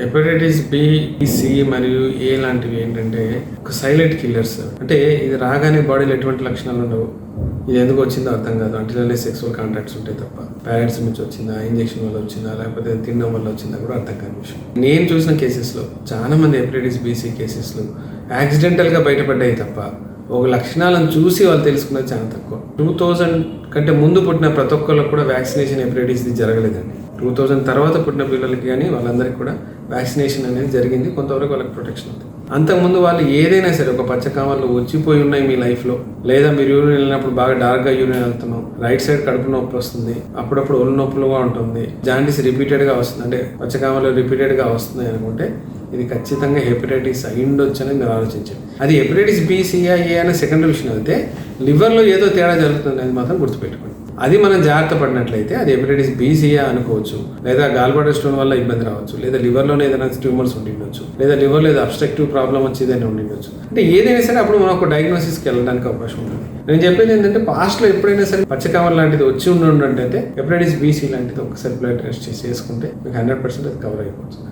Hepatitis B, C మరియు ఏ లాంటివి ఏంటంటే ఒక సైలెంట్ కిల్లర్స్. అంటే ఇది రాగానే బాడీలో ఎటువంటి లక్షణాలు ఉండవు, ఇది ఎందుకు వచ్చిందో అర్థం కాదు, అంటే సెక్సువల్ కాంటాక్ట్స్ ఉంటాయి తప్ప. పేరెంట్స్ నుంచి వచ్చిందా, ఇంజెక్షన్ వల్ల వచ్చిందా, లేకపోతే తినడం వల్ల వచ్చిందా కూడా అర్థం కాని విషయం. నేను చూసిన కేసెస్లో చాలా మంది హెపటైటిస్ బిసి కేసెస్లో యాక్సిడెంటల్గా బయటపడ్డాయి తప్ప ఒక లక్షణాలను చూసి వాళ్ళు తెలుసుకున్నది చాలా తక్కువ. 2000 కంటే ముందు పుట్టిన ప్రతి ఒక్కళ్ళకి కూడా వ్యాక్సినేషన్ హెపటైటిస్ది జరగలేదండి. 2000 తర్వాత పుట్టిన పిల్లలకి కానీ వాళ్ళందరికీ కూడా వ్యాక్సినేషన్ అనేది జరిగింది, కొంతవరకు వాళ్ళకి ప్రొటెక్షన్ ఉంది. అంతకుముందు వాళ్ళు ఏదైనా సరే ఒక పచ్చకామర్లు వచ్చిపోయి ఉన్నాయి మీ లైఫ్లో, లేదా మీరు యూరిన్ వెళ్ళినప్పుడు బాగా డార్క్గా యూరిన్ వెళ్తున్నాం, రైట్ సైడ్ కడుపు నొప్పి వస్తుంది, అప్పుడప్పుడు ఒళ్ళు నొప్పులుగా ఉంటుంది, జాండీస్ రిపీటెడ్గా వస్తుంది, అంటే పచ్చకామర్లు రిపీటెడ్గా వస్తుంది అనుకుంటే ఇది ఖచ్చితంగా హెపటైటిస్ అయ్యుండొచ్చు అని మీరు ఆలోచించండి. అది హెపటైటిస్ బి, సిఐ, ఏ అనే సెకండరీ విషయం అయితే లివర్లో ఏదో తేడా జరుగుతుంది అనేది మాత్రం గుర్తుపెట్టుకోండి. అది మనం జాగ్రత్త పడినట్లయితే అది హెపటైటిస్ బీసీఆ అనుకోవచ్చు, లేదా గాల్బ్లాడర్ స్టోన్ వల్ల ఇబ్బంది రావచ్చు, లేదా లివర్లోనే ఏదైనా ట్యూమర్స్ ఉండిండొచ్చు, లేదా లివర్లో ఏదో అబ్స్ట్రక్టివ్ ప్రాబ్లం వచ్చేదని ఉండిండొచ్చు. అంటే ఏదైనా సరే అప్పుడు మనం ఒక డయాగ్నోసిస్కి వెళ్ళడానికి అవకాశం ఉంటుంది. నేను చెప్పేది ఏంటంటే పాస్ట్లో ఎప్పుడైనా సరే పచ్చకామర్ లాంటిది వచ్చి ఉండంటే హెపటైటిస్ బీసీ లాంటిది ఒకసారి బ్లడ్ టెస్ట్ చేసుకుంటే మీకు 100% అది కవర్ అయిపోతుంది.